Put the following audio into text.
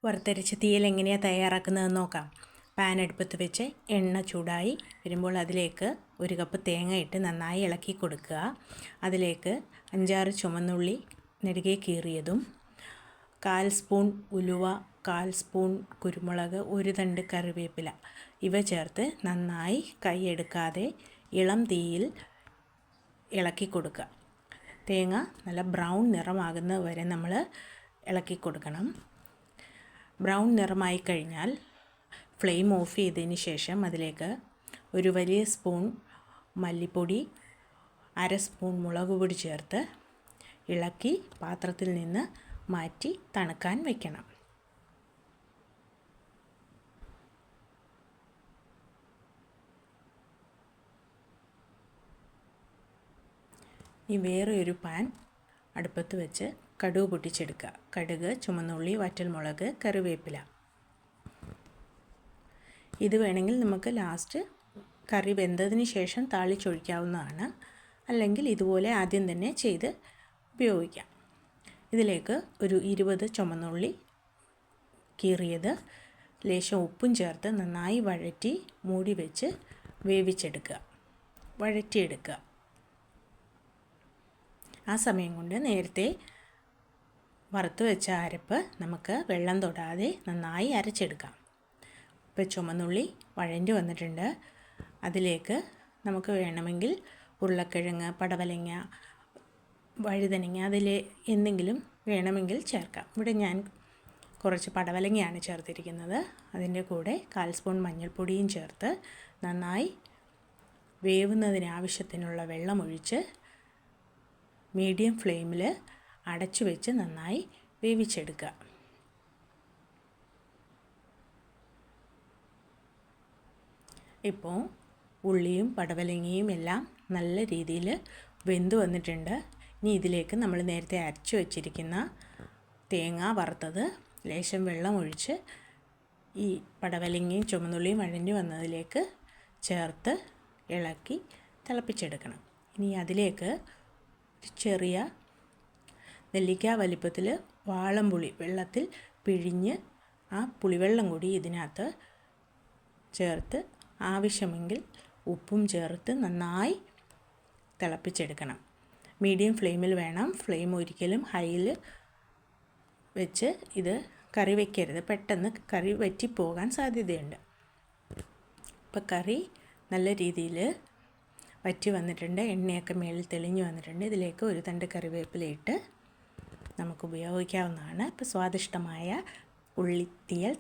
വറുത്തരച്ച തീയൽ എങ്ങനെയാണ് തയ്യാറാക്കുന്നതെന്ന് നോക്കാം. പാൻ അടുപ്പത്ത് വെച്ച് എണ്ണ ചൂടായി വരുമ്പോൾ അതിലേക്ക് 1 കപ്പ് തേങ്ങ ഇട്ട് നന്നായി ഇളക്കി കൊടുക്കുക. അതിലേക്ക് 5-6 ചുവന്നുള്ളി നെടുകെ കീറിയതും, 1/4 സ്പൂൺ ഉലുവ, 1/4 സ്പൂൺ കുരുമുളക്, 1 തണ്ട് കറിവേപ്പില ഇവ ചേർത്ത് നന്നായി കൈയെടുക്കാതെ ഇളം തീയിൽ ഇളക്കി കൊടുക്കുക. തേങ്ങ നല്ല ബ്രൗൺ നിറമാകുന്നത് വരെ നമ്മൾ ഇളക്കി കൊടുക്കണം. ബ്രൗൺ നിറമായി കഴിഞ്ഞാൽ ഫ്ലെയിം ഓഫ് ചെയ്തതിന് ശേഷം അതിലേക്ക് 1 വലിയ സ്പൂൺ മല്ലിപ്പൊടി, 1/2 സ്പൂൺ മുളക് പൊടി ചേർത്ത് ഇളക്കി പാത്രത്തിൽ നിന്ന് മാറ്റി തണുക്കാൻ വയ്ക്കണം. ഇനി വേറെ ഒരു പാൻ അടുപ്പത്ത് വെച്ച് കടുക് പൊട്ടിച്ചെടുക്കുക. കടുക്, ചുവന്നുള്ളി, വറ്റൽമുളക്, കറിവേപ്പില ഇത് വേണമെങ്കിൽ നമുക്ക് ലാസ്റ്റ് കറി വെന്തതിന് ശേഷം താളിച്ചൊഴിക്കാവുന്നതാണ്. അല്ലെങ്കിൽ ഇതുപോലെ ആദ്യം തന്നെ ചെയ്ത് ഉപയോഗിക്കാം. ഇതിലേക്ക് ഒരു 20 ചുവന്നുള്ളി കീറിയത്, ലേശം ഉപ്പും ചേർത്ത് നന്നായി വഴറ്റി മൂടി വെച്ച് വഴറ്റിയെടുക്കുക. ആ സമയം കൊണ്ട് നേരത്തെ വറുത്ത് വെച്ച അരപ്പ് നമുക്ക് വെള്ളം തൊടാതെ നന്നായി അരച്ചെടുക്കാം. ഇപ്പോൾ ചുവന്നുള്ളി വഴണ്ടി വന്നിട്ടുണ്ട്. അതിലേക്ക് നമുക്ക് വേണമെങ്കിൽ ഉരുളക്കിഴങ്ങ്, പടവലങ്ങ, വഴുതനങ്ങ അതിൽ എന്തെങ്കിലും വേണമെങ്കിൽ ചേർക്കാം. ഇവിടെ ഞാൻ കുറച്ച് പടവലങ്ങയാണ് ചേർത്തിരിക്കുന്നത്. അതിൻ്റെ കൂടെ 1/4 സ്പൂൺ മഞ്ഞൾപ്പൊടിയും ചേർത്ത് നന്നായി വേവുന്നതിന് ആവശ്യത്തിനുള്ള വെള്ളമൊഴിച്ച് മീഡിയം ഫ്ലെയിമിൽ അടച്ചു വെച്ച് നന്നായി വേവിച്ചെടുക്കുക. ഇപ്പോൾ ഉള്ളിയും പടവലങ്ങയും എല്ലാം നല്ല രീതിയിൽ വെന്ത് വന്നിട്ടുണ്ട്. ഇനി ഇതിലേക്ക് നമ്മൾ നേരത്തെ അരച്ചു വച്ചിരിക്കുന്ന തേങ്ങ വറുത്തത് ലേശം വെള്ളം ഒഴിച്ച് ഈ പടവലങ്ങയും ചുവന്നുള്ളിയും വഴഞ്ഞു വന്നതിലേക്ക് ചേർത്ത് ഇളക്കി തിളപ്പിച്ചെടുക്കണം. ഇനി അതിലേക്ക് ചെറിയ നെല്ലിക്ക വലിപ്പത്തിൽ വാളംപുളി വെള്ളത്തിൽ പിഴിഞ്ഞ് ആ പുളിവെള്ളം കൂടി ഇതിനകത്ത് ചേർത്ത് ആവശ്യമെങ്കിൽ ഉപ്പും ചേർത്ത് നന്നായി തിളപ്പിച്ചെടുക്കണം. മീഡിയം ഫ്ലെയിമിൽ വേണം. ഫ്ലെയിം ഒരിക്കലും ഹൈയിൽ വെച്ച് ഇത് കറി വയ്ക്കരുത്. പെട്ടെന്ന് കറി വറ്റിപ്പോകാൻ സാധ്യതയുണ്ട്. ഇപ്പോൾ കറി നല്ല രീതിയിൽ വറ്റി വന്നിട്ടുണ്ട്. എണ്ണയൊക്കെ മേളിൽ തെളിഞ്ഞു വന്നിട്ടുണ്ട്. ഇതിലേക്ക് 1 തണ്ട് കറിവേപ്പില ഇട്ട് നമുക്ക് ഉപയോഗിക്കാവുന്നതാണ്. ഇപ്പോൾ സ്വാദിഷ്ടമായ ഉള്ളിത്തീയൽ